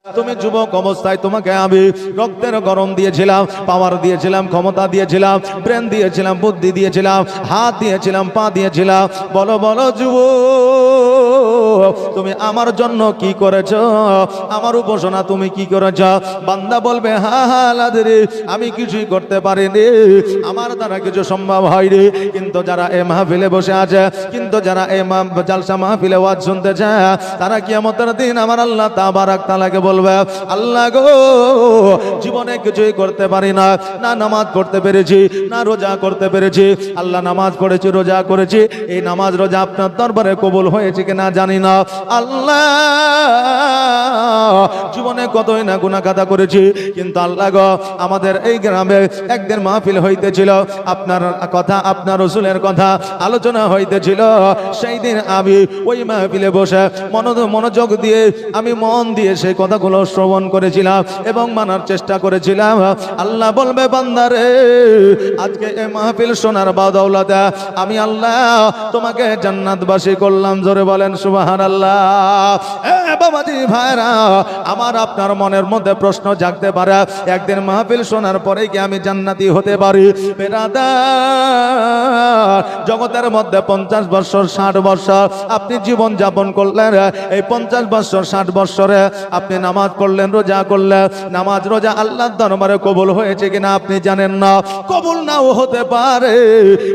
তুমি যুবক অবস্থায় তোমাকে আমি রক্তের গরম দিয়েছিলাম, পাওয়ার দিয়েছিলাম, ক্ষমতা দিয়েছিলাম, ব্রেন দিয়েছিলাম, বুদ্ধি দিয়েছিলাম, হাত দিয়েছিলাম, পা দিয়েছিলাম। বলো বলো যুবক, তুমি আমার জন্য কি করেছো? আমার উপাসনা তুমি কি করেছো? বান্দা বলবে হা হা লাদরি, আমি কিছুই করতে পারিনি, আমার দ্বারা কিছু সম্ভব হয়নি। কিন্তু যারা এই মাহফিলে বসে আছে, কিন্তু যারা এই জালসা মাহফিলে ওয়াজ শুনতে চায়, তারা কিয়ামতের দিন আমার আল্লাহ তাবারাক তাআলাকে বলবে, আল্লাহ গো, জীবনে কিছুই করতে পারি না, না নামাজ পড়তে পেরেছি, না রোজা করতে পেরেছি। আল্লাহ, নামাজ পড়েছি, রোজা করেছি, এই নামাজ রোজা আপনার দরবারে কবুল হয়েছে কিনা জানি না। আল্লাহ, জীবনে কতই না গুনাহ কাদা করেছি, কিন্তু আল্লাহ গো, আমাদের এই গ্রামে একদিন মাহফিল হইতেছিল, আপনার কথা, আপনার রাসূলের কথা আলোচনা হইতেছিল। সেই দিন আমি ওই মাহফিলে বসে মনোযোগ দিয়ে, আমি মন দিয়ে সেই কথাগুলো শ্রবণ করেছিলাম এবং মানার চেষ্টা করেছিলাম। আল্লাহ বলবে, বান্দারে, আজকে এই মাহফিল শোনার বাদৌলতে আমি আল্লাহ তোমাকে জান্নাতবাসী করলাম। জোরে বলেন সুবহানাল্লাহ। বাবাজি ভাইরা, আমার আপনার মনের মধ্যে প্রশ্ন জাগতে পারে, একদিন মাহফিল শোনার পরে কি আমি জান্নাতি হতে পারি? বেরাদার, জগতের মধ্যে 50 বছর 60 বছর আপনি জীবন যাপন করলেন, এই 50 বছর 60 বছরে আপনি নামাজ পড়লেন, রোজা করলেন, নামাজ রোজা আল্লাহর দরবারে কবুল হয়েছে কিনা আপনি জানেন না। কবুল নাও হতে পারে,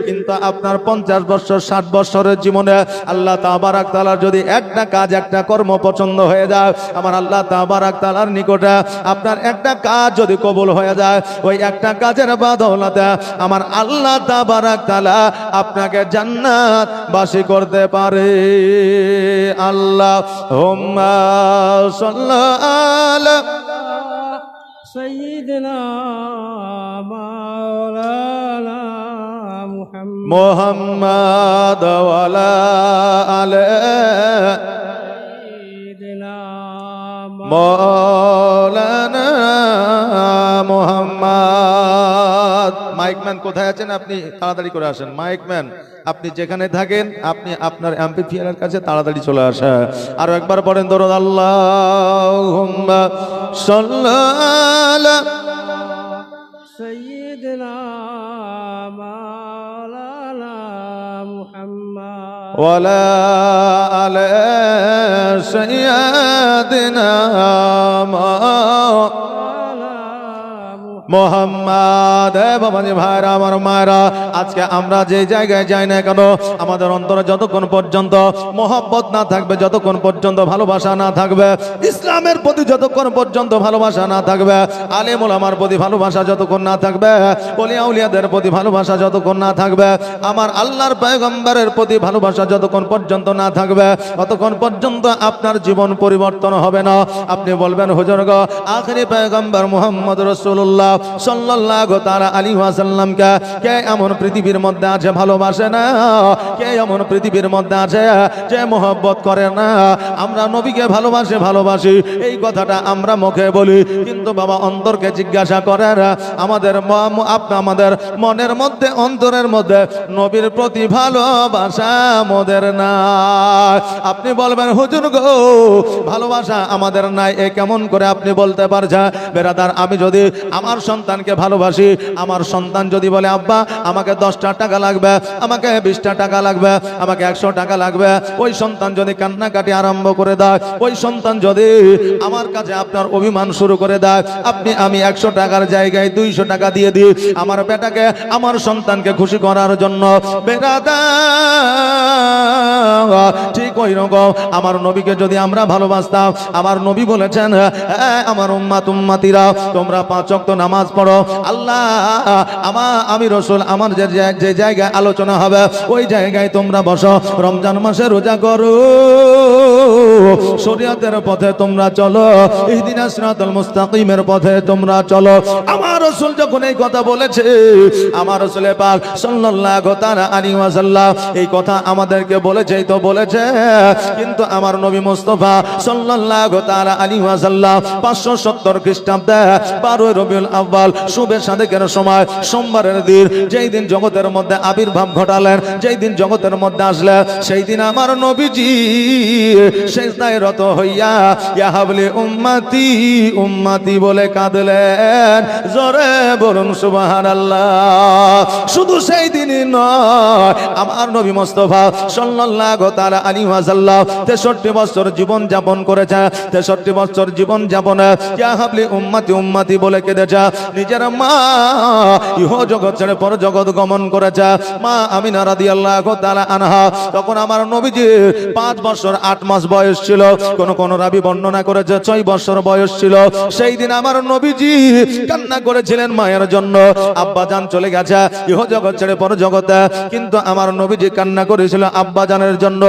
কিন্তু আপনার 50 বছর 60 বছরের জীবনে আল্লাহ তাবারাক তাআলার যদি একটা কাজ, একটা কর্ম পছন্দ হয়ে যায়, আমার আল্লাহ তাবারাক তাআলার নিকটে আপনার একটা কাজ যদি কবুল হয়ে যায়, ওই একটা কাজের বাদৌলতে আমার আল্লাহ তাবারাক তাআলা আপনাকে জান্নাত বাসী করতে পারে। আল্লাহুম্মা সাল্লি আলা সাইয়্যিদিনা মাওলানা মুহাম্মাদ ওয়া আলা আলি সাইয়্যিদিনা মাওলানা মুহাম্মদ। মাইকম্যান কোথায় আছেন? আপনি তাড়াতাড়ি করে আসেন। মাইকম্যান, আপনি যেখানে থাকেন, আপনি আপনার অ্যাম্পিফিয়ারের কাছে তাড়াতাড়ি চলে আসেন। আরো একবার পড়েন দরুদ, আল্লাহুম্মা সাল্লি আলা সাইয়্যিদিনা মাওলানা মুহাম্মদ ওয়া আলা আলি সাইয়্যিদিনা মোহাম্মদ। বাবাজি ভাইরা, আমার মায়েরা, আজকে আমরা যে জায়গায় যাই না কেন, আমাদের অন্তরে যতক্ষণ পর্যন্ত মোহাব্বত না থাকবে, যতক্ষণ পর্যন্ত ভালোবাসা না থাকবে, ইসলামের প্রতি যতক্ষণ পর্যন্ত ভালোবাসা না থাকবে, আলেম ওলামার প্রতি ভালোবাসা যতক্ষণ না থাকবে, ওলিয়া উলিয়াদের প্রতি ভালোবাসা যতক্ষণ না থাকবে, আমার আল্লাহর পয়গম্বরের প্রতি ভালোবাসা যতক্ষণ পর্যন্ত না থাকবে, ততক্ষণ পর্যন্ত আপনার জীবন পরিবর্তন হবে না। আপনি বলবেন, হুজুর গো, আখেরি পয়গম্বর মুহাম্মদ রাসূলুল্লাহ সাল্লাল্লাহু তাআলা আলাইহি ওয়াসাল্লামকে কে এমন পৃথিবীর মধ্যে আছে ভালোবাসে না? কে এমন পৃথিবীর মধ্যে আছে যে মহব্বত করে না? আমরা নবীকে ভালোবাসি, এই কথাটা আমরা মুখে বলি, কিন্তু বাবা অন্তরকে জিজ্ঞাসা করেন, আমাদের আমাদের মনের মধ্যে, অন্তরের মধ্যে নবীর প্রতি ভালোবাসা আমাদের নাই। আপনি বলবেন, হুজুর গো, ভালোবাসা আমাদের নাই, এ কেমন করে আপনি বলতে পারছেন? বেরাদার, আমি যদি আমার সন্তানকে ভালোবাসি, আমার সন্তান যদি বলে, আব্বা আমাকে 10টা টাকা লাগবে, আমাকে 20টা টাকা লাগবে, আমাকে 100 টাকা লাগবে, ওই সন্তান যদি কান্নাকাটি আরম্ভ করে দেয়, ওই সন্তান যদি আমার কাছে আপনার অভিমান শুরু করে দেয়, আমি 100 টাকার জায়গায় 200 টাকা দিয়ে দিই আমার বেটাকে, আমার সন্তানকে খুশি করার জন্য। বেরাদার, ঠিক ওই রকম আমার নবীকে যদি আমরা ভালোবাসতাম, আমার নবী বলেছেন, আমার উম্মাতিরা, তোমরা 5 ওয়াক্ত নামাজ পড়ো। আল্লাহ, আমি রাসূল, আমার যে জায়গায় আলোচনা হবে ওই জায়গায় তোমরা বসো, রমজান মাসে রোজা করো, শরীয়তের পথে তোমরা চলো, ইহদিনাস সিরাতাল মুস্তাকিমের পথে তোমরা চলো। আমার রাসূল যখন এই কথা বলেছে, আমার রাসূল পাক সাল্লাল্লাহু তাআলা আলাইহি ওয়াসাল্লাম এই কথা আমাদেরকে বলেছেই তো বলেছে, কিন্তু আমার নবী মুস্তাফা সাল্লাল্লাহু তাআলা আলাইহি ওয়াসাল্লাম 570 খ্রিস্টাব্দে 12 রবিউল আউয়াল আউয়াল শুভে সাদেকের সময় সোমবারের দিন, যেই দিন জগতের মধ্যে আবির্ভাব ঘটালেন, যেই দিন জগতের মধ্যে আসলেন, সেই দিন আমার নবীজি সেজদায় রত হইয়া ইয়া হাবলি উম্মতি উম্মতি বলে কাঁদলেন। জোরে বলুন সুবহানাল্লাহ। শুধু সেই দিনই নয়, আমার নবী মুস্তাফা সাল্লাল্লাহু তাআলা আলাইহি ওয়াসাল্লাম 63 বছর জীবন যাপন করেছে। 63 বছর জীবন যাপনে ইয়া হাবলি উম্মতি উম্মতি বলে কেঁদেছে। নিজের মা ইহ জগৎ ছেড়ে পর জগৎ গমন করেছে, মা আমিনা রাদিয়াল্লাহু তাআলা আনহা। তখন আমার নবীজি 5 বছর 8 মাস বয়স ছিল, কোন রাবি বর্ণনা করেছে 6 বছর বয়স ছিল। সেই দিন আমার নবীজি কান্না করেছিলেন মায়ের জন্য। আব্বা জান চলে গেছে ইহ জগৎ ছেড়ে পর জগতে, কিন্তু আমার নবীজি কান্না করেছিল আব্বা জানের জন্য।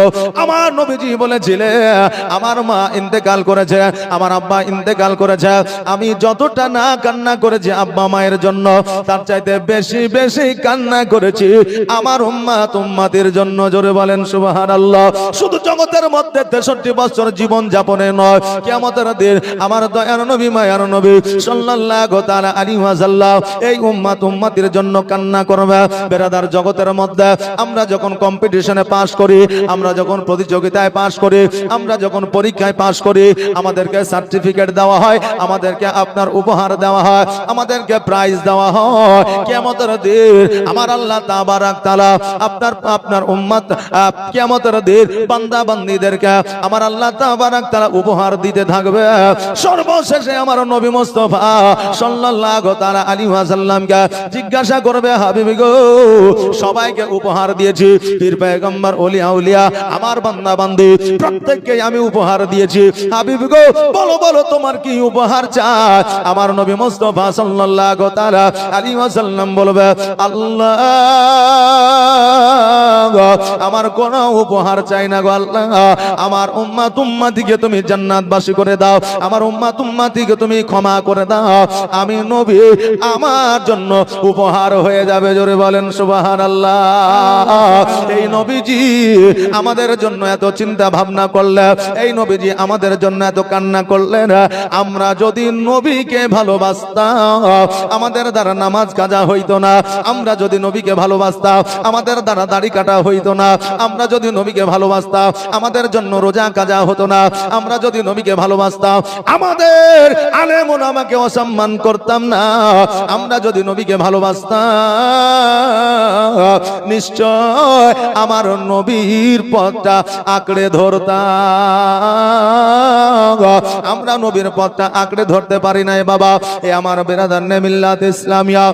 আমার নবীজি বলেছিলেন আমার মা ইন্তেকাল করেছে, আমার আব্বা ইন্তেকাল করেছে, আমি যতটা না কান্না করেছি আব্বা মায়ের জন্য, তার চাইতে বেশি বেশি কান্না করেছি আমার উম্মত উম্মতের জন্য। জোরে বলেন সুবহানাল্লাহ। শুধু জগতের মধ্যে 63 বছর জীবন যাপনে নয়, কিয়ামতের দিন আমার দয়ার নবী মায়ার নবী সাল্লাল্লাহু তাআলা আলাইহি ওয়াসাল্লাম এই উম্মত উম্মতের জন্য কান্না করবে। বেরাদার, জগতের মধ্যে আমরা যখন কম্পিটিশনে পাস করি, আমরা যখন প্রতিযোগিতায় পাস করি, আমরা যখন পরীক্ষায় পাস করি, আমাদেরকে সার্টিফিকেট দেওয়া হয়, আমাদেরকে আপনার উপহার দেওয়া হয়, আমাদেরকে প্রাইজ দেওয়া হয়। কিয়ামতের দিন আমার আল্লাহ তাবারাক তাআলা আপনার উম্মত কিয়ামতের দিন বান্দা বান্দীদেরকে আমার আল্লাহ তাবারাক তাআলা উপহার দিতে থাকবে। সর্বশেষে আমার নবী মুস্তাফা সাল্লাল্লাহু তাআলা আলাইহি ওয়াসাল্লামকে জিজ্ঞাসা করবে, হাবিবি গো, সবাইকে উপহার দিয়েছি, পীর পয়গম্বর ওলিয়া উলিয়া আমার বান্দা বান্দি প্রত্যেককে আমি উপহার দিয়েছি, হাবিবি গো বলো বলো তোমার কি উপহার চাই? আমার নবী মুস্তাফা সাল্লাল্লাহু তাআলা আলাইহি ওয়াসাল্লাম বলবে, আল্লাহ আমার কোন উপহার চাই না গো আল্লাহ, আমার উম্মত উম্মতিকে তুমি জান্নাতবাসী করে দাও, আমার উম্মত উম্মতিকে তুমি ক্ষমা করে দাও, আমি নবী আমার জন্য উপহার হয়ে যাবে। জোরে বলেন সুবহানাল্লাহ। এই নবীজি আমাদের জন্য এত চিন্তা ভাবনা করলেন, এই নবীজি আমাদের জন্য এত কান্না করলেন। আমরা যদি নবীকে ভালোবাসতাম আমাদের দ্বারা নামাজ কাজা হইতো না, আমরা যদি নবীকে ভালোবাসতাম আমাদের দ্বারা দাড়ি কাটা হইতো না, আমরা যদি নবীকে ভালোবাসতাম আমাদের জন্য রোজা কাজা হতো না, আমরা যদি নবীকে ভালোবাসতাম আমাদের আলেম ওলামাকে অসম্মান করতাম না, আমরা যদি নবীকে ভালোবাসতাম নিশ্চয় আমার নবীর পথটা আঁকড়ে ধরতাম। আমরা নবীর পথটা আঁকড়ে ধরতে পারি নাই বাবা। এ আমার বেরাদার মিল্লাত ইসলামিয়া,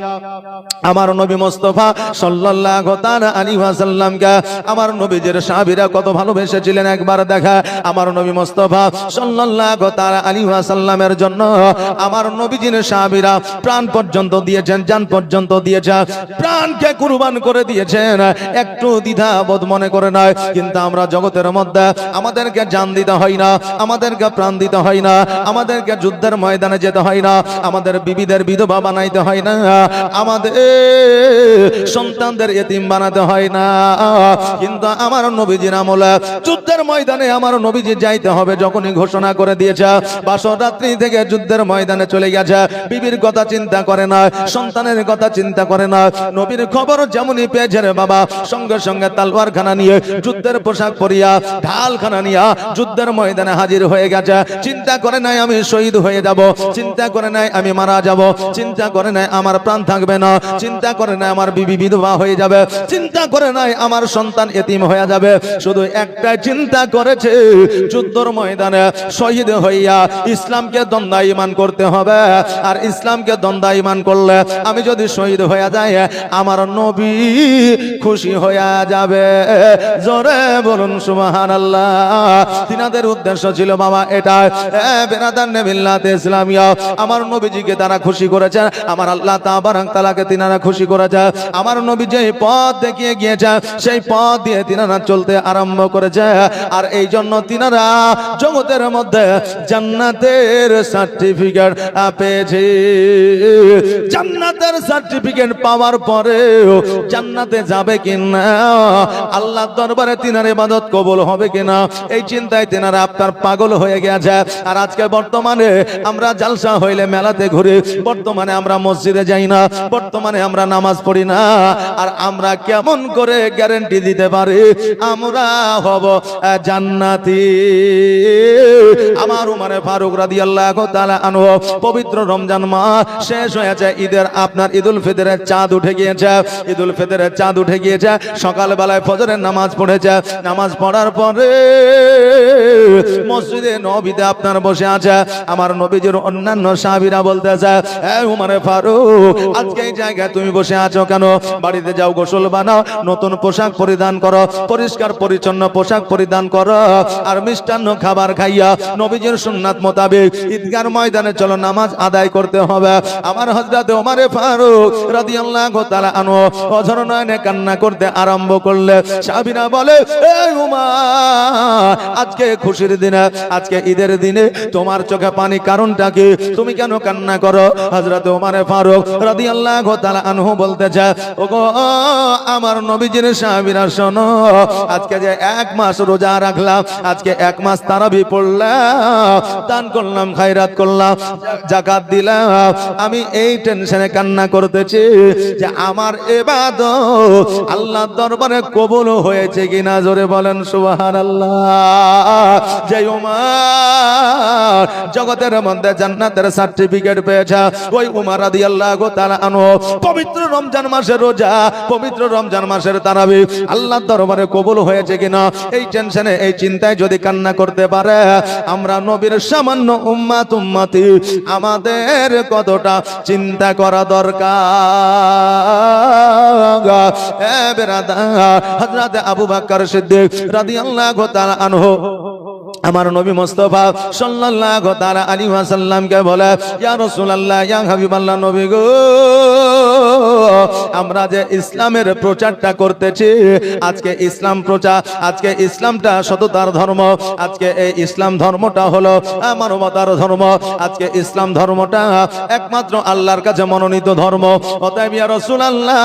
আমার নবী মুস্তাফা সাল্লাল্লাহু তাআলা আলাইহি ওয়াসাল্লামকে আমার নবীজির সাহাবীরা কত ভালোবেসেছিলেন একবার দেখা। আমার নবী মুস্তাফা সাল্লাল্লাহু তাআলা আলাইহি ওয়াসাল্লামের জন্য আমার নবীজির সাহাবীরা প্রাণ পর্যন্ত দিয়েছেন, জান পর্যন্ত দিয়েছেন, প্রাণকে কুরবান করে দিয়েছেন, একটু দ্বিধাবোধ মনে করে নয়। কিন্তু আমরা জগতের মধ্যে আমাদেরকে জান দিতে হয় না, আমাদেরকে প্রাণ দিতে হয় না, আমাদেরকে যুদ্ধের ময়দানে যেতে হয় না, আমাদের বিবিদের বিধবা বানাইতে হয় না, আমাদের সন্তানদের এতিম বানাতে হয় না। কিন্তু আমার নবীজির আমলে যুদ্ধের ময়দানে আমার নবীজি যাইতে হবে যখনই ঘোষণা করে দিয়েছে, বাসর রাত্রি থেকে যুদ্ধের ময়দানে চলে গেছে, বিবির কথা চিন্তা করে না, সন্তানের কথা চিন্তা করে না, নবীর খবর যেমনই পেয়েছে রে বাবা সঙ্গে সঙ্গে তালওয়ার খানা নিয়ে যুদ্ধের পোশাক পরিয়া ঢাল খানা নিয়ে যুদ্ধের ময়দানে হাজির হয়ে গেছে। চিন্তা করে নাই আমি শহীদ হয়ে যাব, চিন্তা করে নাই আমি মারা যাব, চিন্তা করে নাই আমার প্রাণ থাকবে না, চিন্তা করে নাই আমার বিবি বিধবা হয়ে যাবে, চিন্তা করে নাই আমার সন্তান এতিম হয়ে যাবে। শুধু একটাই চিন্তা করেছে, যুদ্ধের ময়দানে শহীদ হইয়া ইসলামকে দণ্ডায়মান করতে হবে। আর ইসলামকে দণ্ডায়মান করলে আমি যদি শহীদ হয়ে যাই আমার নবী খুশি হয়ে যাবে। জোরে বলুন সুবহানাল্লাহ। তিনাদের উদ্দেশ্য ছিল বাবা এটা, বেরাদার মিল্লাত ইসলামিয়া, আমার নবীজিকে তারা খুশি করেছে, আমার আল্লাহ তাবারাক তাআলাকে তিনারা খুশি করেছে। আমার নবী যে পথ দেখিয়ে গিয়েছে সেই পথ দিয়ে তিনারা চলতে আরম্ভ করেছে। আর এই জন্য তিনারা জগতের মধ্যে জান্নাতের সার্টিফিকেট পেয়েছে। জান্নাতের সার্টিফিকেট পাওয়ার পরে জান্নাতে যাবে কিনা, আল্লাহর দরবারে তিনার ইবাদত কবুল হবে কিনা, এই চিন্তায় তিনারা আপনার পাগল হয়ে হয়ে গেছে। আর আজকে বর্তমানে আমরা জালসা হইলে মেলাতে ঘুরি, বর্তমানে আমরা মসজিদে যাই না, বর্তমানে আমরা নামাজ পড়ি না। আর আমরা কেমন করে গ্যারান্টি দিতে পারি আমরা হব জান্নাতি? আমার উমরে ফারুক রাদিয়াল্লাহু তাআলা আনহু পবিত্র রমজান মাস শেষ হয়েছে, ঈদের আপনার ঈদুল ফিতরের চাঁদ উঠে গিয়েছে, ঈদুল ফিতরের চাঁদ উঠে গিয়েছে। সকালবেলায় ফজরের নামাজ পড়েছে, নামাজ পড়ার পরে মসজিদে নবীতে আপনার বসে আছে। আমার নবীজির অন্যান্য সাহাবীরা বলতেছে, এ উমরে ফারুক, আজকে এই জায়গায় তুমি বসে আছো কেন? বাড়িতে যাও, গোসল বানাও, নতুন পোশাক পরিধান করো, পরিষ্কার পরিচ্ছন্ন পোশাক পরিধান করো, আর মিষ্টান্ন খাবার খাইয়া নবীজির সুন্নাত মোতাবেক ঈদগার ময়দানে চলো, নামাজ আদায় করতে হবে। আমার হযরত ওমর ফারুক রাদিয়াল্লাহু তাআলা আনহু অঝর নয়নে কান্না করতে আরম্ভ করলে। সাহাবীরা বলে, এই উমর, আজকে খুশির দিনে, আজকে ঈদের দিনে তোমার চোখে পানি কারণটা কি? তুমি কেন কান্না করো? হযরত ওমর ফারুক রাদিয়াল্লাহু তাআলা আনহু বলতেছে, ওগো আমার নবীজির সাহাবীরা শোনো, আজকে যে এক মাস রোজা রাখলাম, আজকে এক মাস তারাবি পড়লাম, দান করলাম, খায়রাত করলাম, যাকাত দিলাম, আমি এই টেনশনে কান্না করতেছি যে আমার ইবাদত আল্লাহর দরবারে কবুল হয়েছে কিনা। জোরে বলেন সুবহানাল্লাহ। যে উমর জগতের মধ্যে জান্নাতের সার্টিফিকেট পেয়েছে, ওই উমর রাদিয়াল্লাহু তাআলা আনহু পবিত্র রমজান মাসের রোজা, পবিত্র রমজান মাসের তারাবি আল্লাহর দরবারে কবুল হয়েছে কিনা এই টেনশনে, এই চিন্তায় যদি কান্না করতে পারে, আমরা নবীর সামান্য উম্মতি আমাদের কতটা চিন্তা করা দরকার। এ বেরাদার, হযরত আবু বকর সিদ্দিক রাদিয়াল্লাহু তাআলা আনহু আমার নবী মুস্তাফা সাল্লাল্লাহু তাআলা আলাইহি ওয়াসাল্লামকে বলে, ইয়া রাসূলুল্লাহ, ইয়া হাবিবাল্লাহ, নবী গো, আমরা যে ইসলামের প্রচারটা করতেছি, আজকে ইসলাম প্রচার, আজকে ইসলামটা সততার ধর্ম, আজকে এই ইসলাম ধর্মটা হলো মানবতার ধর্ম, আজকে ইসলাম ধর্মটা একমাত্র আল্লাহর কাছে মনোনীত ধর্ম। অতএব ইয়া রাসূলুল্লাহ,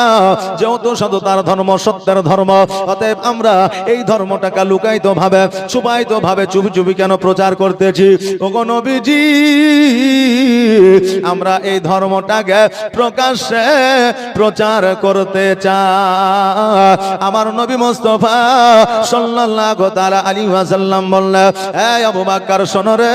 যেহেতু সততার ধর্ম, সত্যের ধর্ম, অতএব আমরা এই ধর্মটাকে লুকায়িত ভাবে, ছুপায়িত ভাবে, চুপি চুপি কেন প্রচার করতেছি? ওগো নবীজি, আমরা এই ধর্মটাকে প্রকাশ্যে প্রচার করতে চাই। আমার নবী মুস্তাফা সাল্লাল্লাহু তাআলা আলাইহি ওয়াসাল্লাম বললেন, এই আবু বকর শোনো রে,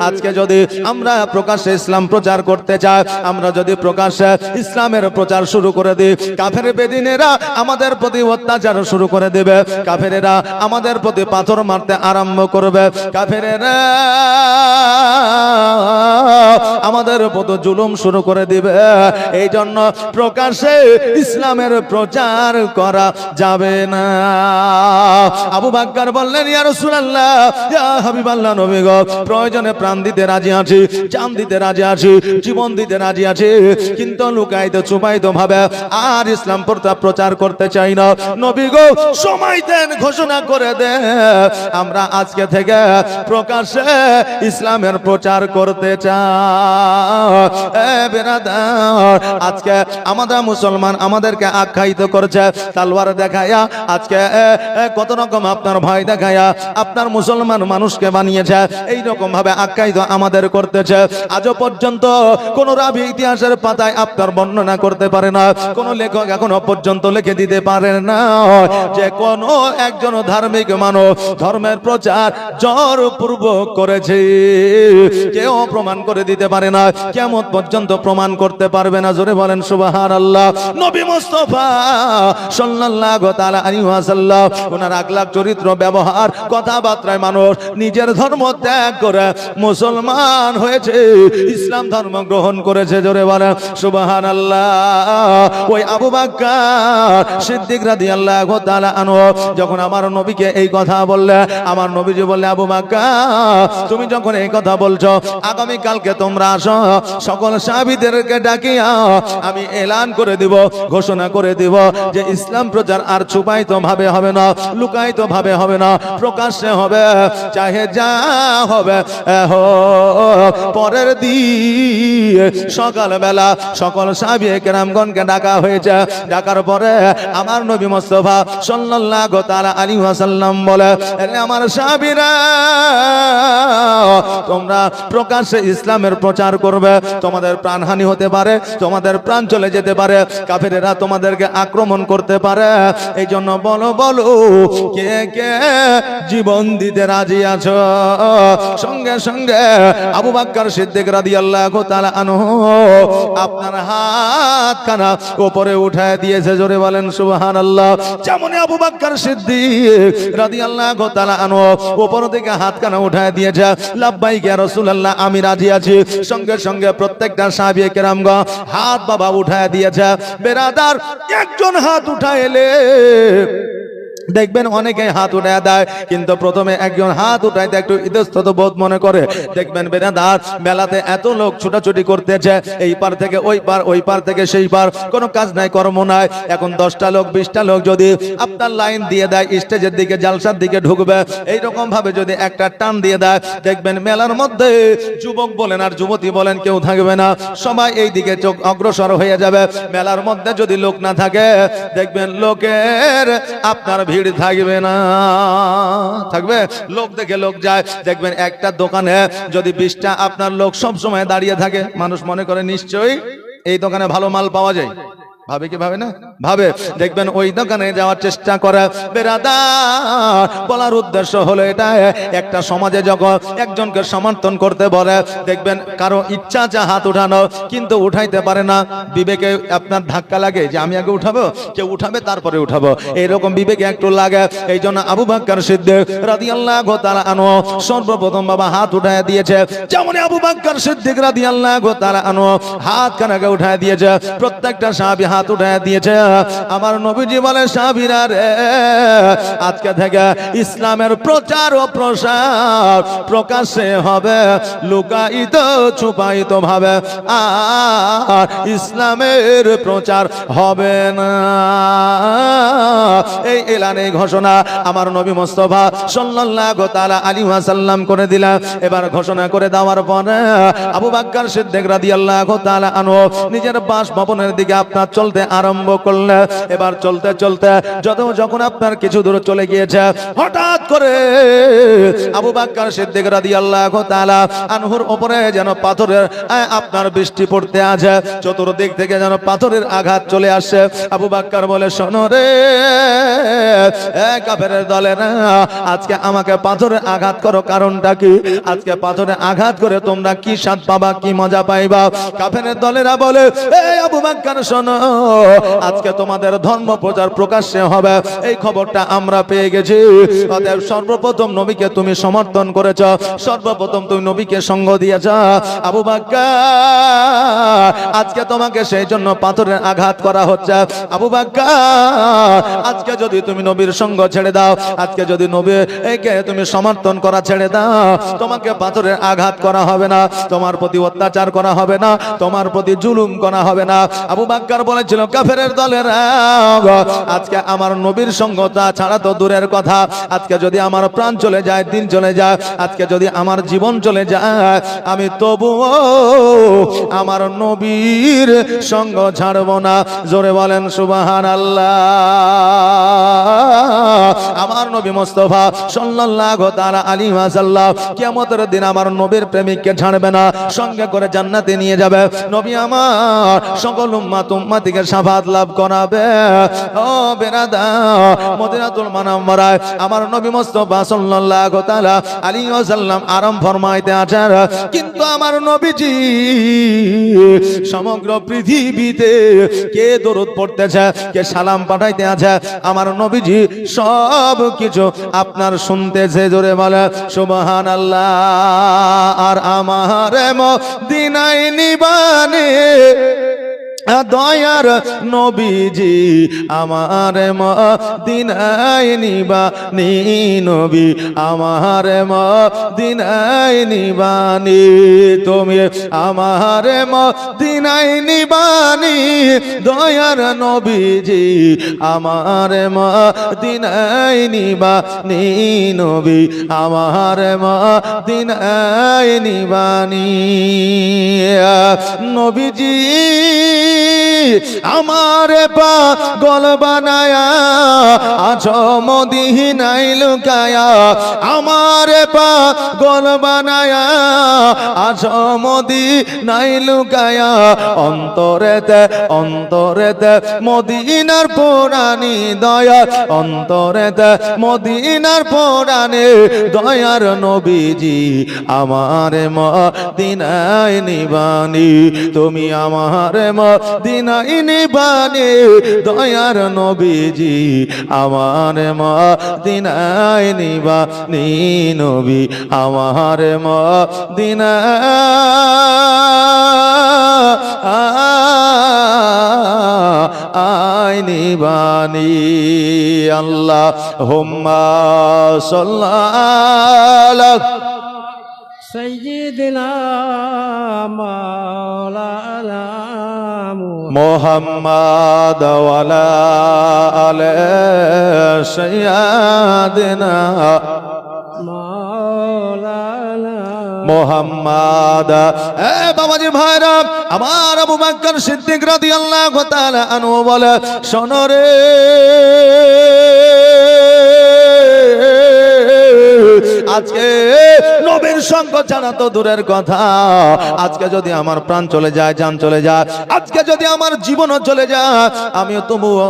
আজকে যদি আমরা প্রকাশ্যে ইসলাম প্রচার করতে চাই, আমরা যদি প্রকাশ্যে ইসলামের প্রচার শুরু করে দিই, কাফের বেদিনেরা আমাদের প্রতি অত্যাচার শুরু করে দেবে, কাফেরেরা আমাদের প্রতি পাথর মারতে আরম্ভ করবে, কাফেরেরা আমাদের প্রতি জুলুম শুরু করে দিবে। এই জন্য প্রকাশ্যে ইসলামের প্রচার করা যাবে না। আবু বকর বললেন, ইয়া রাসূলুল্লাহ, ইয়া হাবিবাল্লাহ, নবী গো, প্রয়োজনে প্রাণ দিতে রাজি আছি, জান দিতে রাজি আছি, জীবন দিতে রাজি আছি, কিন্তু লুকায়িত চুপায়িত ভাবে আর ইসলাম প্রচার করতে চাই না। নবী গো, সময় দেন, ঘোষণা করে দেন, আমরা আজকে থেকে প্রকাশ্যে ইসলামের প্রচার করতে চাই। বেরাদার, আজকে আমাদের মুসলমান আমাদেরকে আখ্যায়িত করছে তালওয়ার দেখায়া, আজকে কত রকম আপনার ভয় দেখায়া আপনার মুসলমান মানুষকে বানিয়েছে, এই রকম ভাবে আখ্যায়িত আমাদের করতেছে। আজও পর্যন্ত কোন রাবি ইতিহাসের পাতায় আপনার বর্ণনা করতে পারে না, কোন লেখক এখনো পর্যন্ত লিখে দিতে পারে না যে কোন একজন ধার্মিক মানুষ ধর্মের প্রচার জোরপূর্বক করেছে। কেউ প্রমাণ করে দিতে পারে না, কিয়ামত পর্যন্ত প্রমাণ করতে পারবে না। জোরে বলেন সুবহানাল্লাহ। নবী মুস্তাফা সাল্লাল্লাহু তাআলা আলাইহি ওয়াসাল্লাম, ওনার আখলাক, চরিত্র, ব্যবহার, কথাবার্তায় মানুষ নিজের ধর্ম ত্যাগ করে মুসলমান হয়েছে, ইসলাম ধর্ম গ্রহণ করেছে। জোরে বলেন সুবহানাল্লাহ। ওই আবু বকর সিদ্দিক রাদিয়াল্লাহু তাআলা আনহু যখন আমার নবীকে এই কথা বললে, আমার নবীজি বললে, আবু বকর, তুমি যখন এই কথা বলছো, আগামী কালকে তোমরা আসো, সকল সাহাবীদেরকে ডাকিয়া আমি এলান করে দিব, ঘোষণা করে দিব যে ইসলাম প্রচার আর ছুপায়িত ভাবে হবে না, লুকায়িত ভাবে হবে না, প্রকাশ্যে হবে, চাহে যা হবে পরের দিন সকালবেলা সকল সাহাবী কেরামগণকে ডাকা হয়েছে। ডাকার পরে আমার নবী মুস্তাফা সাল্লাল্লাহু তাআলা আলাইহি ওয়াসাল্লাম বলে, আমার সাহাবীরা তোমরা প্রকাশ্যে ইসলামের প্রচার করবে, তোমাদের প্রাণহানি হতে পারে, তোমাদের প্রাণ চলে যেতে পারে, কাফেরেরা তোমাদেরকে আক্রমণ করতে পারে, এই জন্য বলো বলো কে কে জীবন দিতে রাজি আছো। সঙ্গে সঙ্গে আবু বকর সিদ্দিক রাদিয়াল্লাহু তাআলা আনহু আপনার হাতখানা উপরে উঠায় দিয়েছে, জোরে বলেন সুবহানাল্লাহ। যেমন আবু বকর সিদ্দিক রাদিয়াল্লাহু তাআলা আনহু উপর দিকে হাতখানা উঠায় দিয়েছে, লাব্বাইক ইয়া রাসূলুল্লাহ, আমি রাজি আছি। সঙ্গে সঙ্গে প্রত্যেকটা সাহাবী কেরামগণ হাত বাবা উঠায় দিয়েছে। বেরাদার একজন হাত উঠাইলে দেখবেন অনেকে হাত উঠায় দেয়, কিন্তু প্রথমে একজন হাত উঠাইতে একটু ইতস্তত বোধ মনে করে। দেখবেন বেরাদার মেলাতে এত লোক ছুটাছুটি করতেছে, এই পার থেকে ওই পার, ওই পার থেকে সেই পার, কোনো কাজ নাই কর্ম নাই। এখন 10টা লোক 20টা লোক যদি আপনার লাইন দিয়ে দেয় স্টেজের দিকে, জালসার দিকে ঢুকবে, এইরকম ভাবে যদি একটা টান দিয়ে দেয়, দেখবেন মেলার মধ্যে যুবক বলেন আর যুবতী বলেন কেউ থাকবে না, সবাই এই দিকে চোখ অগ্রসর হয়ে যাবে। মেলার মধ্যে যদি লোক না থাকে, দেখবেন লোকের আপনার ভিড় থাকবে না, থাকবে লোক দেখে লোক যায়। দেখবেন একটা দোকানে যদি 20টা আপনার লোক সব সময় দাঁড়িয়ে থাকে, মানুষ মনে করে নিশ্চয়ই এই দোকানে ভালো মাল পাওয়া যায়, ভাবে কি ভাবে না? ভাবে। দেখবেন ওই দোকানে যাওয়ার চেষ্টা করে। বেরাদার বলার উদ্দেশ্য হলো এটা, একটা সমাজে যখন একজনকে সমর্থন করতে বলে, দেখবেন কারো ইচ্ছা আছে হাত উঠানো, কিন্তু উঠাইতে পারে না, বিবেকে আপনার ধাক্কা লাগে যে আমি আগে উঠাবো, কেউ উঠাবে তারপরে উঠাবো, এইরকম বিবেকে একটু লাগে। এই জন্য আবু বকর সিদ্দিক রাদিয়াল্লাহু তাআলা আনহু সর্বপ্রথম বাবা হাত উঠায় দিয়েছে। যেমন আবু বকর সিদ্দিক রাদিয়াল্লাহু তাআলা আনহু হাত কানাকে উঠায় দিয়েছে, প্রত্যেকটা সাহাবী হাত উঠায় দিয়েছে। আমার নবীজি বলে, সাহাবীরা রে, আজকে থেকে ইসলামের প্রচার ও প্রসার প্রকাশ্যে হবে, লুকায়িত ছুপায়িত ভাবে আর ইসলামের প্রচার হবে না। এই এলান, এই ঘোষণা আমার নবী মুস্তাফা সাল্লাল্লাহু তাআলা আলাইহি ওয়াসাল্লাম করে দিলেন। এবার ঘোষণা করে দেওয়ার পরে আবু বকর সিদ্দিক রাদিয়াল্লাহু তাআলা আনহু নিজের বাসভবনের দিকে আপনার চলতে আরম্ভ করলে। এবার চলতে চলতে যখন আপনার কিছু দূর চলে গিয়েছে, হঠাৎ করে আবু বকর সিদ্দিক রাদিয়াল্লাহু তাআলা আনহুর উপরে যেন পাথরের আপনার বৃষ্টি পড়তে আছে, চতুর্দিক থেকে যেন পাথরের আঘাত চলে আসে। আবু বকর বলে, শোনো রে কাফেরের দলেরা, আজকে আমাকে পাথরের আঘাত করো, কারণটা কি? আজকে পাথরে আঘাত করে তোমরা কি স্বাদ পাবা, কি মজা পাইবা? কাফেরের দলেরা বলে, এই আবু বকর শোনো, আজকে তোমাদের ধর্ম প্রচার প্রকাশ্যে হবে, এই খবরটা আমরা পেয়ে গেছি। অতএব সর্বপ্রথম নবীকে তুমি সমর্থন করেছ, সর্বপ্রথম তুমি নবীকে সঙ্গ দিয়েছ। আবু বকর, আজকে তোমাকে সেই জন্য পাথরের আঘাত করা হচ্ছে। আবু বকর, আজকে যদি তুমি নবীর সঙ্গ ছেড়ে দাও, আজকে যদি নবীকে তুমি সমর্থন করা ছেড়ে দাও, তোমাকে পাথরের আঘাত করা হবে না, তোমার প্রতি অত্যাচার করা হবে না, তোমার প্রতি জুলুম করা হবে না। আবু বকর বলেছিল, কাফেরের দলেরা, আজকে আমার নবীর সঙ্গতা ছাড়া তো দূরের কথা, আজকে যদি আমার প্রাণ চলে যায়, দিন চলে যায়, আজকে যদি আমার জীবন চলে যায়, আমি তবুও আমার নবীর সঙ্গ ছাড়বো না। জোরে বলেন সুবহানাল্লাহ। আমার নবী মুস্তাফা সাল্লাল্লাহু তাআলা আলাইহি ওয়াসাল্লাম কিয়ামতের দিন আমার নবীর প্রেমিককে ছাড়বে না, সঙ্গে করে জান্নাতে নিয়ে যাবে। নবী আমার সকল উম্মতিকে শাফাআত লাভ করাবে। ও বেরাদার, মদিনাতুল মুনাওয়ারায় আমার নবী মুস্তাফা সাল্লাল্লাহু তাআলা আলাইহি ওয়াসাল্লাম আরাম ফরমাইতে আছেন, কিন্তু আমার নবীজি সমগ্র পৃথিবীতে কে দরুদ পড়তেছে, কে সালাম পাঠাইতে আছে, আমার নবীজি সব কিছু আপনার শুনতেছে। জোরে বলে সুবহানাল্লাহ। আর আমার মদিনায় নিবানে দয়ার নবীজি আমার মদিনায় নিবানি নবী আমার মদিনায় নিবানি তুমি আমার মদিনায় নিবানি দয়ার নবীজি আমার মদিনায় নিবানি নবী আমার মদিনায় নিবানি নবীজি আমার পাগল বানায়া আছো মদিনায় লুকায়া আমার পাগল বানায়া আছো মদিনায় লুকায়া অন্তরেতে অন্তরেতে মদিনার পুরানি দয়া অন্তরেতে মদিনার পুরানি দয়ার নবীজি আমার মদিনায় নিবানি তুমি আমার মদিনায় নিবানি দয়ার নবীজি আমার মদিনায় নিবানি নবী আমার মদিনায় নিবানি আল্লাহুম্মা সাল্লাল্লাহু سيدنا مولانا محمد وعلى آل سيدنا مولانا মোহাম্মদ বাবাজি ভাইরা আমার আবু বকর সিদ্দিক রাদিয়াল্লাহু তাআলা আনহু বলে শোনো রে আজকে নবীর সঙ্গ ছাড়া তো দূরের কথা আজকে যদি আমার প্রাণ চলে যায় জান চলে যায় আজকে যদি আমার জীবনও চলে যায় আমিও তবুও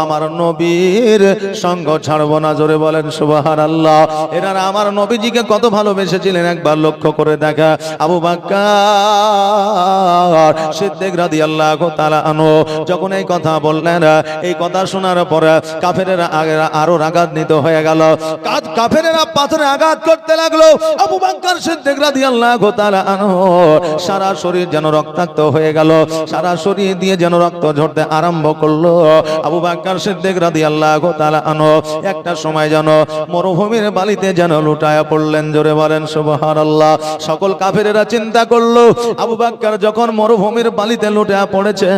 আমার নবীর সঙ্গ ছাড়বো না জোরে বলেন সুবহানাল্লাহ এনারা আমার নবীজিকে কত ভালোবেসেছিলেন একবার লক্ষ্য করে দেখা আবু বকর সিদ্দিক রাদিয়াল্লাহু তাআলা আনহু যখন এই কথা বললেন এই কথা শোনার পরে কাফেরেরা আরো রাগান্বিত হয়ে গেল কাফেরেরা পাথরে আঘাত করতে লাগলো আবু বকর সিদ্দিক রাদিয়াল্লাহু তাআলা আনহু সারা শরীর যেন রক্তাক্ত হয়ে গেল সারা শরীর দিয়ে যেন রক্ত ঝরতে আরম্ভ করলো আবু বকর সিদ্দিক রাদিয়াল্লাহু তাআলা আনহু একটা সময় যেন মরুভূমির বালিতে যেন লুটায়া পড়লেন জোরে বলেন সুবহানাল্লাহ সকল কাফেরেরা চিন্তা করলো আবু বকর যখন মরুভূমির বালিতে লুটায়া পড়েছে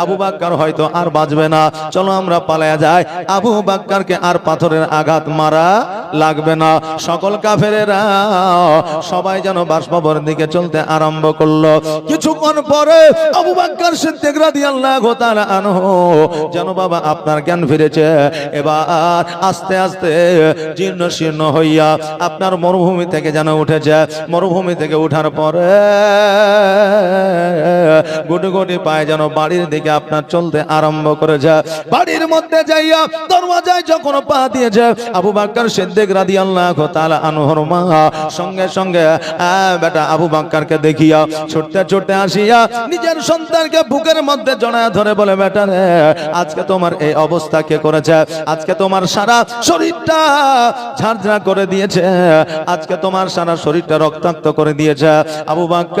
আবু বকর হয়তো আর বাঁচবে না চলো আমরা পালায়া যাই আবু বকরকে আর পাথরের আঘাত মারা লাগবে না সকল কাফেরেরা সবাই যেন বাসভবনের দিকে চলতে আরম্ভ করলো কিছুক্ষণ পরে আবু বকর সিদ্দিক রাদিয়াল্লাহু তাআলা আনহু যেন বাবা আপনার জ্ঞান ফিরেছে এবার আস্তে আস্তে জীর্ণ শীর্ণ হইয়া আপনার মরুভূমি থেকে যেন উঠেছে মরুভূমি থেকে উঠার পরে গুটি গুটি পায়ে যেন বাড়ির দিকে আপনার চলতে আরম্ভ করেছে বাড়ির মধ্যে যাইয়া দরওয়াজায় যখন পা দিয়েছে আবু বকর সিদ্দিক রাদিয়াল্লাহু তাআলা আনহুর মা সঙ্গে সঙ্গে বেটা আবু বকরকে দেখিয়া ছুটতে ছুটতে আসিয়া নিজের সন্তানকে বুকের মধ্যে জড়ায়া ধরে বলে বেটা রে আজকে তোমার এই অবস্থা কে করেছে আজকে তোমার সারা শরীরটা ঝাড়ঝাড় করে দিয়েছে আজকে তোমার সারা শরীরটা রক্তাক্ত করে দিয়েছে আবু বকর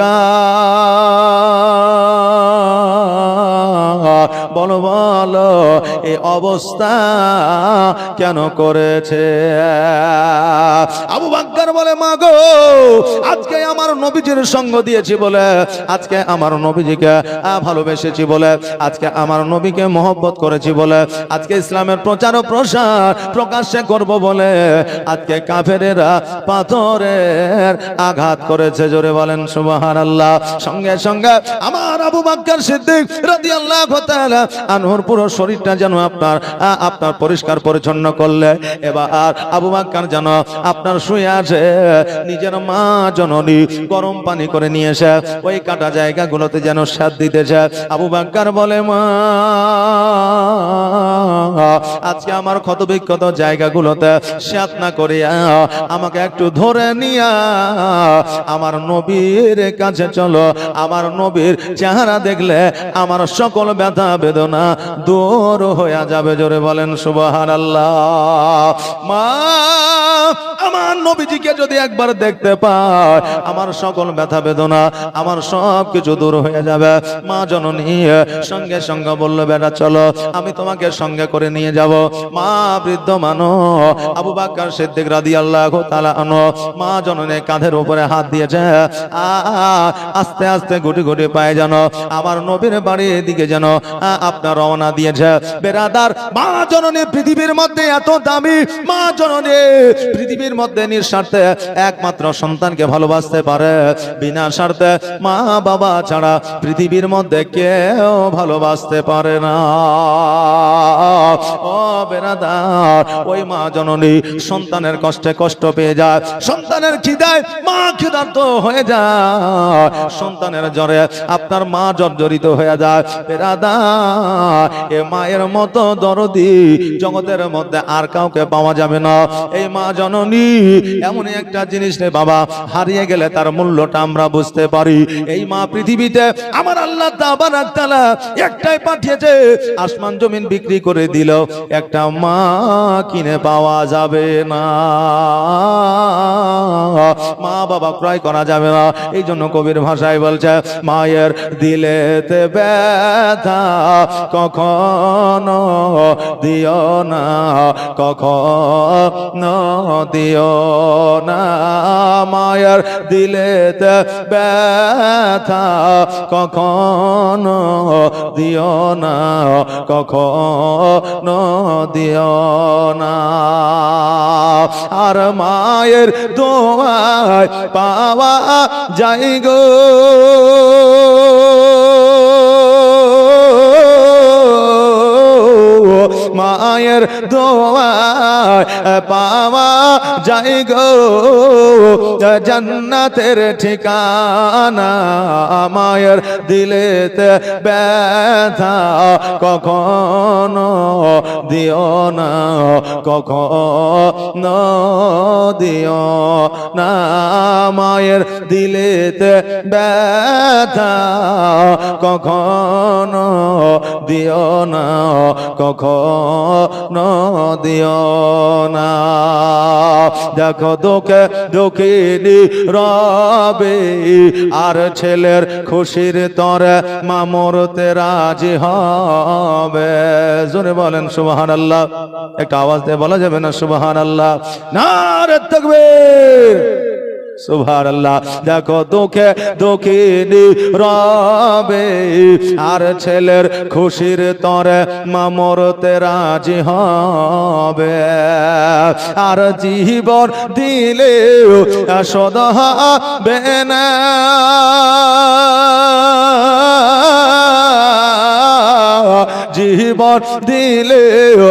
বলো বলো এই অবস্থা কেন করেছে আবু বকর বলে মা গো আজকে আমার নবীজির সঙ্গ দিয়েছি বলে আজকে আমার নবীজিকে ভালোবেসেছি বলে আজকে আমার নবীকে মহব্বত করেছি বলে আজকে ইসলামের প্রচার ও প্রসার প্রকাশ্যে করব বলে আজকে কাফেরেরা পাথরের আঘাত করেছে জোরে বলেন সুবহানাল্লাহ সঙ্গে সঙ্গে আমার আবু বকর সিদ্দিক রাদিয়াল্লাহু তাআলা আনহুর পুরো শরীরটা যেন আপনার পরিষ্কার পরিচ্ছন্ন করলে এবার আবু বকর যেন আপনার শুয়ে আছে নিজের মা জননী গরম পানি করে নিয়ে এসে ওই কাটা জায়গাগুলোতে যেন স্বাদ দিতেছে আবু বকর বলে মা আজকে আমার ক্ষত বিক্ষত জায়গাগুলোতে স্বাদ না করিয়া আমাকে একটু ধরে নিয়া আমার নবীর কাছে চলো আমার নবীর চেহারা দেখলে আমার সকল ব্যথা বেদনা দূর হয়ে যাবে জোরে বলেন সুবহানাল্লাহ মা আমার নবীজিকে যদি একবার দেখতে পায় আমার সকল ব্যথা বেদনা আমার সব কিছু দূর হয়ে যাবে। মা জননী সঙ্গে সঙ্গে বলল, বেটা চলো আমি তোমাকে সঙ্গে করে নিয়ে যাব। মা বৃদ্ধ মানুষ আবু বকর সিদ্দিক রাদিয়াল্লাহু তাআলা আনহু মা জননীর কাঁধের উপরে হাত দিয়েছে। আস্তে আস্তে গুটি গুটি পায়ে যেন আমার নবীর বাড়ির দিকে যেন আপনার রওনা দিয়েছে। বেরাদার, মা জননী পৃথিবীর মধ্যে এত দামি, মা জননী পৃথিবীর মধ্যে নিঃস্বার্থে একমাত্র সন্তানকে ভালোবাসতে পারে। বিনা স্বার্থে মা বাবা ছাড়া পৃথিবীর মধ্যে কেউ ভালোবাসতে পারে না। ও বেরাদার, ওই মা জননী সন্তানের কষ্টে কষ্ট পেয়ে যায়, সন্তানের খিদায় মা ক্ষুধার্ত হয়ে যায়, সন্তানের জ্বরে আপনার মা জর্জরিত হয়ে যায়। বেরাদার, এ মায়ের মতো দরদি জগতের মধ্যে আর কাউকে পাওয়া যাবে না। এই মা জননী এমন একটা জিনিস রে বাবা, হারিয়ে গেলে তার মূল্যটা আমরা বুঝতে পারি। এই মা পৃথিবীতে আমার আল্লাহ তাবারাক তাআলা একটাই পাঠিয়েছে, আসমান জমিন বিক্রি করে দিল একটা মা কিনে পাওয়া যাবে না, মা বাবা ক্রয় করা যাবে না। এই জন্য কবির ভাষায় বলছে, মায়ের দিলেতে ব্যথা কখনো দিও না, কখনো দিও না, মায়ের দিলেতে ব্যথা কখনো দিও না, কখনো দিও না। আর মায়ের দোয়ায় পাওয়া যায় গো মায়ের দোয়ায় পাওয়া যায় গো জান্নাতের ঠিকানা। মায়ের দিলেতে ব্যথা কখনো দিও না, কখনো দিও না, মায়ের দিলেতে ব্যথা কখনো দিও না, কখনো দিও না। দেখো দুঃখে দুঃখিনী রবে আর ছেলের খুশির তরে মা মরতে রাজি হবে। জোরে বলেন সুবহানাল্লাহ। একটা আওয়াজ দিয়ে বলা যাবে না সুবহানাল্লাহ? নারে তাকবীর, সুবহানাল্লাহ। দেখো দুঃখে দুঃখিনী রবে আর ছেলের খুশির তরে মা মরতে রাজি হবে। আর জীবন দিলেও শোধ হবে না, জীবন দিলেও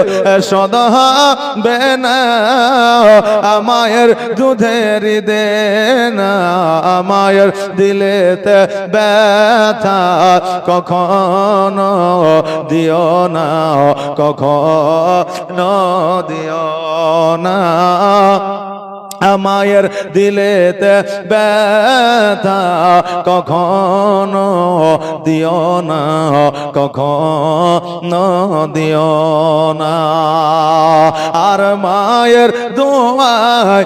শোধ হবে না, মায়ের দুধের দেনা, মায়ের দিলেতে ব্যথা কখনো দিও না, কখনো দিও না, মায়ের দিলেতে ব্যথা কখনো দিও না, কখনো দিও না। আর মায়ের দোয়ায়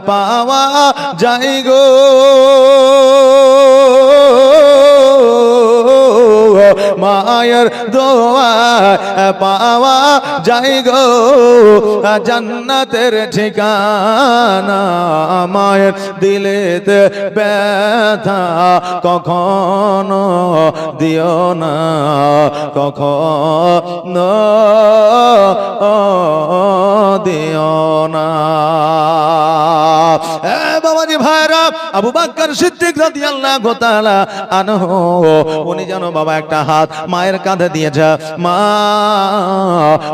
পাওয়া যায় গো মায়ের দোয়ায় পাওয়া যায় গো জান্নাতের ঠিকানা। মায়ের দিলেতে ব্যথা কখনো দিও না, কখনো দিও না। বাবাজি ভাইরা, আবু বকর সিদ্দিক রাদিয়াল্লাহু তাআলা আনহু উনি জানো বাবা একটা হাত মায়ের কাঁধে দিয়েছে। মা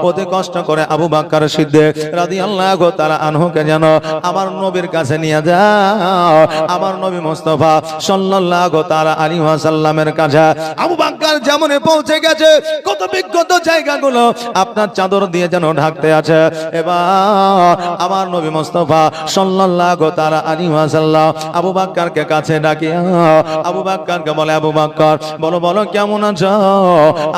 অতি কষ্ট করে আবু বকর সিদ্দিক রাদিয়াল্লাহু তাআলা আনহুকে যেন আমার নবীর কাছে নিয়ে যাও, আমার নবী মুস্তাফা সাল্লাল্লাহু তাআলা আলাইহি ওয়াসাল্লামের কাছে। আবু বকর যেমন পৌঁছে গেছে, কত বিগত জায়গাগুলো আপনার চাদর দিয়ে যেন ঢাকতে আছে। এবার আমার নবী মুস্তাফা সাল্লাল্লাহু তাআলা আলাইহি ওয়াসাল্লাম আবু বাক্কারকে কাছে ডাকিয়া আবু বাক্কারকে বলে, আবু বাক্কার বলো বলো কেমন আছো?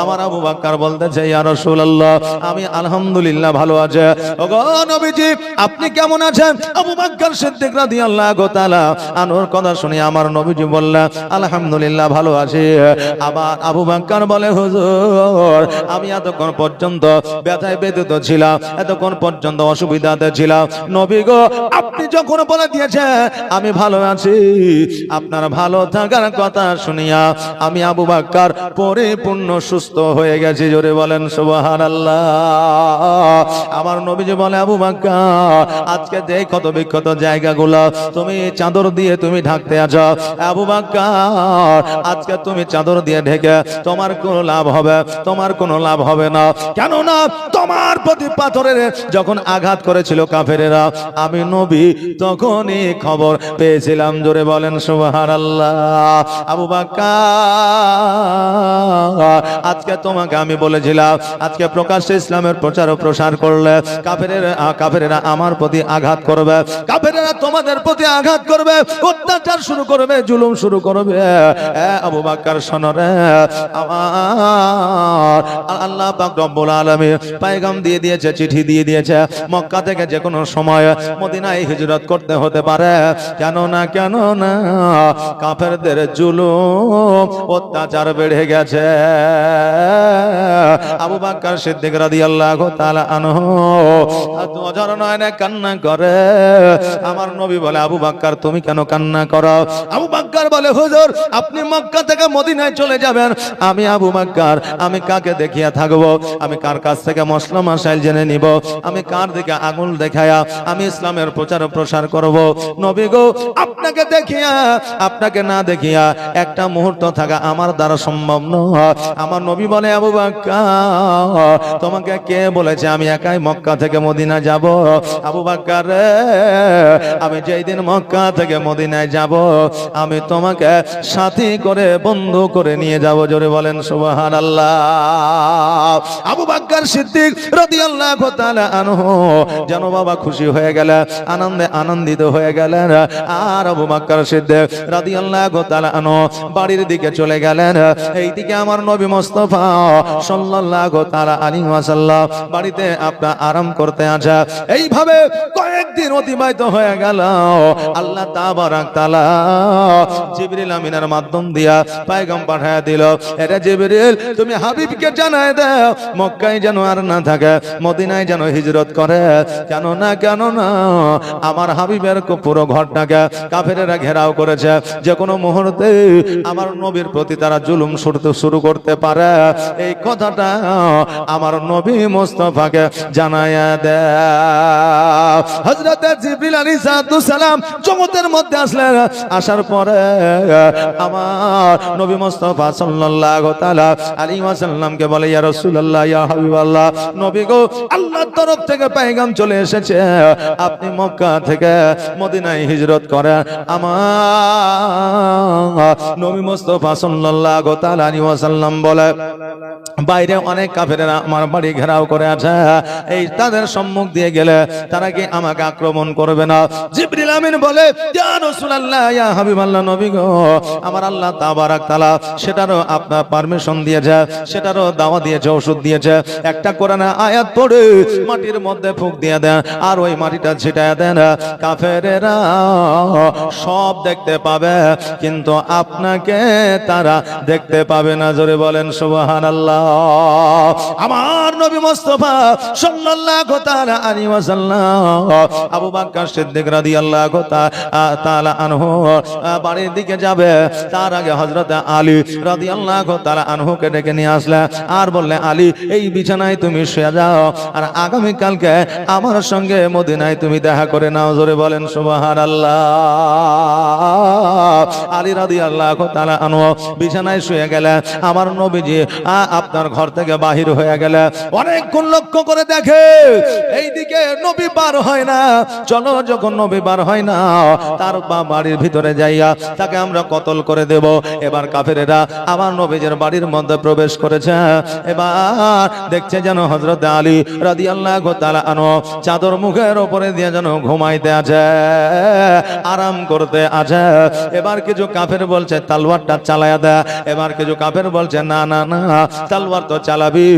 আমার আবু বাক্কার বলতেছে, ইয়া রাসূলুল্লাহ আমি আলহামদুলিল্লাহ ভালো আছি। ওগো নবীজি আপনি কেমন আছেন? আবু বাক্কার সিদ্দিক রাদিয়াল্লাহু তাআলা আনহুর কথা শুনে আমার নবীজি বললেন, আলহামদুলিল্লাহ ভালো আছি। আবার আবু বাক্কার বলে, হুজুর আমি এতক্ষণ পর্যন্ত ব্যথায় ব্যথিত ছিলাম, এতক্ষণ পর্যন্ত অসুবিধাতে ছিলাম, নবী গো আপনি যখন বলে দিয়েছেন আমি ভালো আছি, আপনার ভালো থাকার কথা শুনিয়া আমি আবু বাক্কার পরিপূর্ণ সুস্থ হয়ে গেছি। জোরে বলেন সুবহানাল্লাহ। আমার নবীজি বলে, আবু বাক্কার আজকে যে ক্ষত বিক্ষত জায়গাগুলো তুমি চাদর দিয়ে তুমি ঢাকতে আছো, আবু বাক্কার আজকে তুমি চাদর দিয়ে ঢেকে তোমার কোনো লাভ হবে? তোমার কোনো লাভ হবে না। কেন না? তোমার প্রতি পাথরের যখন আঘাত করেছিল কাফেরেরা, আমি নবী তখনই খবর পেয়েছিলাম। জোরে বলেন সুবহানাল্লাহ। আবু বাক্কার আজকে তোমাকে আমি বলেছিলাম আজকে প্রকাশ্যে ইসলামের প্রচার ও প্রসার করলে কাফেরেরা আমার প্রতি আঘাত করবে, কাফেরেরা তোমাদের প্রতি আঘাত করবে, অত্যাচার শুরু করবে, জুলুম শুরু করবে। আবু বাক্কার শোনো রে, আমার আল্লাহ পাক রব্বুল আলামিন পয়গাম দিয়ে দিয়েছে, চিঠি দিয়ে দিয়েছে, মক্কা থেকে যে কোনো সময় মদিনায় হিজরত করতে হতে পারে। কেন না কাফেরদের জুলুম অত্যাচার বেড়ে গেছে। আবু বাক্কার সিদ্দিক রাদিয়াল্লাহু তাআলা আনহু অঝর নয়নে কান্না করে। আমার নবী বলে, আবু বাক্কার তুমি কেন কান্না করো? আবু বাক্কার বলে, হুজুর আপনি মক্কা থেকে মদিনায় চলে যাবেন, আমি আবু বাক্কার আমি কাকে দেখিয়া থাকবো? আমি কার কাছ থেকে মসলা মাসাইল জেনে নিব? আমি কার দিকে আঙুল দেখায়া আমি ইসলামের প্রচার ও প্রসার করব? নবী গো আপনাকে দেখিয়া আপনাকে না দেখিয়া একটা মুহূর্ত থাকা আমার দ্বারা সম্ভব নয়। আমার নবী বলে, আবু বাক্কার তোমাকে কে বলেছে আমি একাই মক্কা থেকে মদিনা যাব? আবু বাক্কার রে, আমি যেই দিন মক্কা থেকে মদিনায় যাব আমি তোমাকে সাথী করে বন্ধু করে নিয়ে যাব। জোরে বলেন সুবহানাল্লাহ। আবু বাক্কার সিদ্দিক রাদিয়াল্লাহু তাআলা আনহু যেন বাবা খুশি হয়ে গেলেন, আনন্দে আনন্দিত হয়ে গেলেন। আর আবু বাক্কার সিদ্দিক রাদিয়াল্লাহু তাআলা আনহু বাড়ির দিকে চলে গেলেন। এইদিকে আমার নবী মুস্তাফা সাল্লাল্লাহু তাআলা আলাইহি ওয়াসাল্লাম বাড়িতে আপনার আরাম করতে আছে। এইভাবে কয়েকদিন অতিবাহিত হয়ে গেল। আল্লাহ তাবারাক তাআলা জিবরিল আমিনের মাধ্যম দিয়া পয়গাম পাঠিয়ে দিল, এটা জিবরিল তুমি হাবিবকে জানায় দাও মক্কায় যেন আর না থাকে, মদিনায় যেন হিজরত করে। কেন না আমার হাবিবের পুরো ঘরটাকে কাফেরেরা ঘেরাও করেছে, যে কোনো মুহূর্তে আমার নবীর প্রতি তারা জুলুম শুরু করতে পারে। এই কথাটা আমার নবী মুস্তাফাকে জানায়া দেয়। হযরত জিবরিল আলাইহিস সালাম জগতের মধ্যে আসলেন। আসার পরে আমার নবী মুস্তাফা সাল্লাল্লাহু তাআলা আলাইহি ওয়াসাল্লামকে বলে, ইয়া রাসূলুল্লাহ ইয়া হাবিবাল্লাহ, নবী গো আল্লাহর তরফ থেকে পয়গাম চলে এসেছে, আপনি মক্কা থেকে মদিনায় হিজরত করেন। আমার নবী মুস্তাফা সাল্লাল্লাহু তাআলা আলাইহি ওয়াসাল্লাম বলে, বাইরে অনেক কাফেরেরা আমার বাড়ি ঘেরাও করে আছে, এই তাদের সম্মুখ দিয়ে গেলে তারা কি আমাকে আক্রমণ করবে না? জিবরিল আমিন বলে, ইয়া রাসূলুল্লাহ ইয়া হাবিবাল্লাহ, নবী গো আমার আল্লাহ তাবারাক তাআলা সেটারও আপনার পারমিশন দিয়েছে, সেটারও দাওয়া দিয়েছে, ওষুধ দিয়েছে। একটা কোরআনের আয়াত পড়ে মাটির মধ্যে ফুঁক দিয়ে দেন আর ওই মাটিটা ছিটায় দেন, কাফেরেরা সব দেখতে পাবে কিন্তু আপনাকে তারা দেখতে পাবে না। জোরে বলেন সুবহানাল্লাহ। আমার নবী মুস্তাফা সাল্লাল্লাহু তাআলা আলাইহি ওয়াসাল্লাম আবু বকর সিদ্দিক রাদিয়াল্লাহু তাআলা আনহু বাড়ির দিকে যাবে, তার আগে হযরত আলী রাদিয়াল্লাহু তাআলা আনহুকে ডেকে নিয়ে আসলেন আর বললেন, আলী এই বিছানায় তুমি শুয়ে যাও আর আগামী কালকে আমার সঙ্গে মদিনায় তুমি দেখা করে নাও। জোরে বলেন সুবহানাল্লাহ। আলী রাদিয়াল্লাহু তাআলা আনহু বিছানায় শুয়ে গেলেন। আমার নবীজি আপনার ঘর থেকে বাহির হয়ে গেলেন। অনেকক্ষণ লক্ষ্য করে দেখে এইদিকে নবী বার হয় না। চলো যখন নবী বার হয় না, তার বাড়ির ভিতরে যাইয়া তাকে আমরা কতল করে দেব। এবার কাফেরেরা আমার নবীজির বাড়ির মধ্যে প্রবেশ করেছে। এবার দেখছে যেন হযরত আলী রাদিয়াল্লাহু তাআলা আনহু চাদর মুখের উপরে দিয়ে যেন ঘুমাইতে আছে, আরাম করতে আছে। এবার কিছু কাফের বলছে তলোয়ারটা চালায়া দে, এবার কিছু কাফের বলছে না না না তলোয়ার তো চালাবি,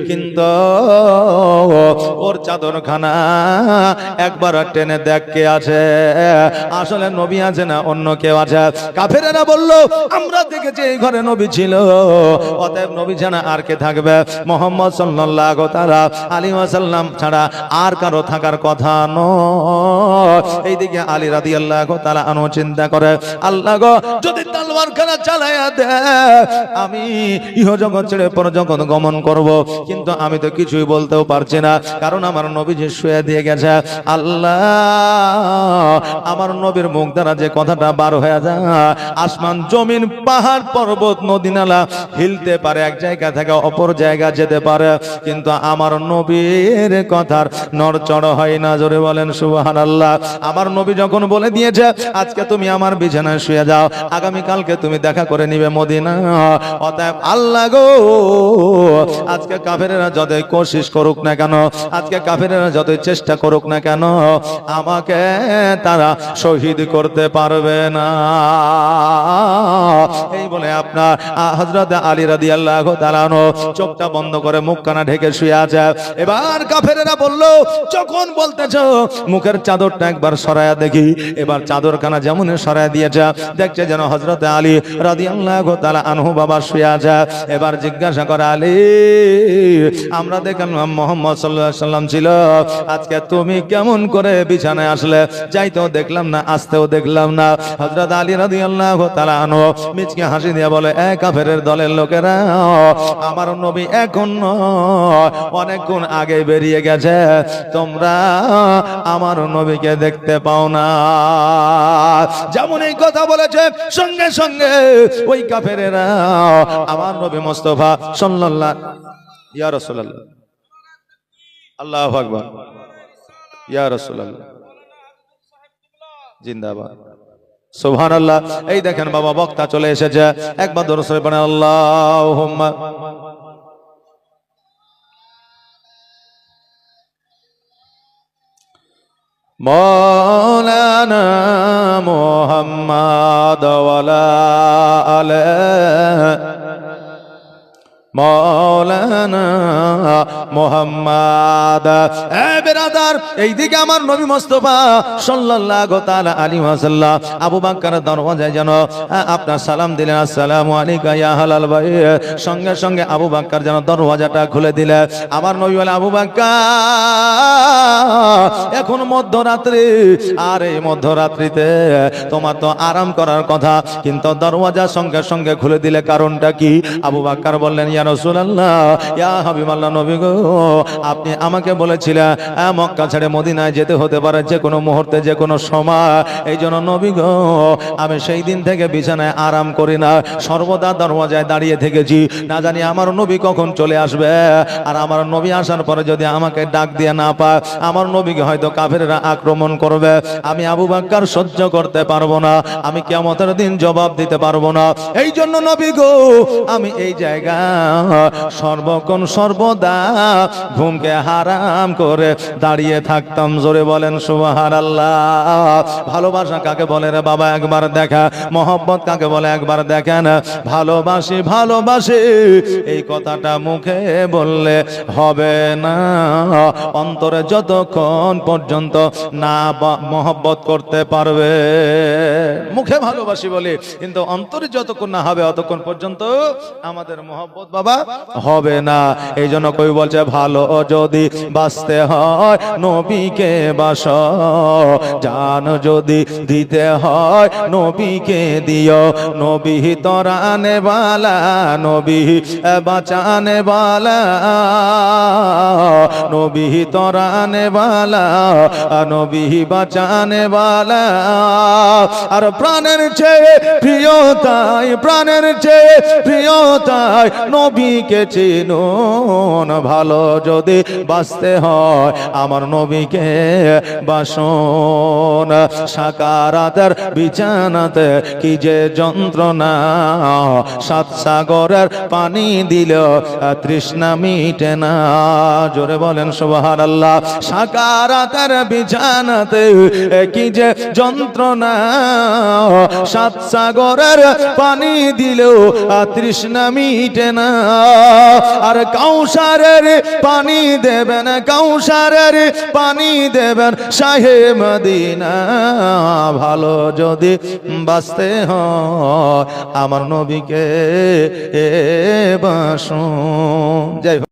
কিন্তু ওর চাদরখানা একবার টেনে দেখ কে আছে, আসলে নবী আছে না অন্য কেউ আছে। কাফেরেরা বলল আমরা দেখেছি এই ঘরে নবী ছিল, অতএব নবী ছাড়া আর কে থাকবে, মুহাম্মদ সাল্লাল্লাহু তাআলা আলাইহি ওয়াসাল্লাম ছাড়া আর কারো থাকার কথা নয়। এইদিকে আলী রাদিয়াল্লাহু তাআলা আনহু চিন্তা করে আল্লাহ গো যদি তলোয়ারখানা চালায়া দে আমি ইহজগৎ ছেড়ে পরজগৎ গমন করব, কিন্তু আমি তো কিছুই বলতেও পারছি না, কারণ আমার নবী যে শুয়ে দিয়ে গেছে। আল্লাহ আমার নবীর মুখ দ্বারা যে কথাটা বার হয়ে যায়, আসমান জমিন পাহাড় পর্বত নদী নালা হিলতে পারে, এক জায়গা থেকে অপর জায়গা যেতে পারে, কিন্তু আমার নবীর কথার নড়চড় হয় না। জোরে বলেন সুবহানাল্লাহ। আমার নবী যখন বলে দিয়েছে আজকে তুমি আমার বিছানায় শুয়ে যাও, আগামী কালকে তুমি দেখা করে নিবে মদিনা, অতএব আল্লাহ গো আজকে কাফেরেরা যতই কোশিশ করুক না কেন, আজকে কাফেরেরা যতই চেষ্টা করুক না কেন, আমাকে তারা শহীদ করতে পারবে না। এই বলে আপনার হযরত আলী রাদিয়াল্লাহু তাআলা চোখটা বন্ধ করে মুখখানা ঢেকে শুয়ে আছে। এবার কাফেরেরা বলল যখন বলতেছো মুখের চাদরটা একবার সরায়া দেখি, এবার চাদরখানা যেমন সরায়া দিয়েছে দেখছে যেন হযরত আলী রাদিয়াল্লাহু তাআলা আনহু বাবা শুয়ে আছে। এবার জিজ্ঞাসা করে আলী আমরা দেখলাম মুহাম্মদ সাল্লাল্লাহু আলাইহি সাল্লাম ছিল, আজকে তুমি কেমন করে বিছানায় আসলে? যাইতেও দেখলাম না, আসতেও দেখলাম না। হযরত আলী রাদিয়াল্লাহু তাআলা আনহু মিচকে হাসি দিয়ে বলে এ কাফেরের দলের লোকেরা, আমার নবী এখন অনেকক্ষণ আগে বেরিয়ে গেছে, তোমরা আমার নবীকে দেখতে পাও না। যেমন এই কথা বলেছে সঙ্গে সঙ্গে ওই কাফেরেরা আমার নবী মুস্তাফা সাল্লাল্লাহু ইয়া রাসূলুল্লাহ আল্লাহু আকবার ইয়া রাসূলুল্লাহ জিন্দাবাদ সুবহানাল্লাহ। এই দেখেন বাবা বক্তা চলে এসেছে, একবার দরুদ শরীফ পড়েন আল্লাহুম্মা মাওলানা মুহাম্মদ ওয়ালা আলিহি মাওলানা মুহাম্মদ। এ ব্রাদার এইদিকে আমার নবী মুস্তাফা সাল্লাল্লাহু তাআলা আলাইহি ওয়াসাল্লাম আবু বকর দরওয়াজায় যেন আপনার সালাম দিলেন আসসালামু আলাইকা ইয়া হালাল ভাই, সঙ্গে সঙ্গে আবু বকর যেন দরওয়াজাটা খুলে দিলেন। আমার নবী বলে আবু বকর এখন মধ্যরাত্রি, আর এই মধ্যরাত্রিতে তোমার তো আরাম করার কথা, কিন্তু দরওয়াজা সঙ্গে সঙ্গে খুলে দিলে কারণটা কি? আবু বকর বললেন ইয়া রাসূলুল্লাহ ইয়া হাবিবাল্লাহ নবী গো, আপনি আমাকে বলেছিলেন মক্কা ছেড়ে মদিনায় যেতে হতে পারে যে কোনো মুহূর্তে যে কোনো সময়, এই জন্য নবী গো আমি সেই দিন থেকে বিছানায় আরাম করি না, সর্বদা দরওয়াজায় দাঁড়িয়ে থেকেছি, না জানি আমার নবী কখন চলে আসবে, আর আমার নবী আসার পরে যদি আমাকে ডাক দিয়ে না পায় আমার নবীকে হয়তো কাফেররা আক্রমণ করবে, আমি আবু বকর সহ্য করতে পারবো না, আমি কিয়ামতের দিন জবাব দিতে পারবো না। এই জন্য নবী গো আমি এই জায়গা সর্বক্ষণ সর্বদা ঘুমকে হারাম করে দাঁড়িয়ে থাকতাম। জোরে বলেন সুবহানাল্লাহ। ভালোবাসা কাকে বলে রে বাবা একবার দেখা, মহব্বত কাকে বলে একবার দেখেন। ভালোবাসি ভালোবাসি এই কথাটা মুখে বললে হবে না, অন্তরে যতক্ষণ পর্যন্ত না মহব্বত করতে পারবে। মুখে ভালোবাসি বলি, কিন্তু অন্তরে যতক্ষণ না হবে অতক্ষণ পর্যন্ত আমাদের মহব্বত বাবা হবে না। এই জন্য কই বলছে ভালো যদি বাঁচতে হয় নবীকে বাসো, জান যদি দিতে হয় নবীকে দিও, নবী তরানে বালা নবী বাঁচানে বালা, নবী তরানে বালা নবী বাঁচানে বালা। আর প্রাণের চেয়ে প্রিয় তাই, প্রাণের চেয়ে প্রিয় তাই নবী নবীকে চিনুন, ভালো যদি বাঁচতে হয় আমার নবীকে বাসুন। সাকারাতের বিছানাতে কি যে যন্ত্রণা, সাত সাগরের পানি দিল তৃষ্ণা মিটে না। জোরে বলেন সুবহানাল্লাহ। সাকারাতের বিছানাতে কি যে যন্ত্রণা, সাত সাগরের পানি দিলেও তৃষ্ণা মিটে না। আর কাউসারের পানি দেবেন, কাউসারের পানি দেবেন শাহে মদিনা, ভালো যদি বাঁচতে হয় আমার নবীকে বাসুন। যাই হোক।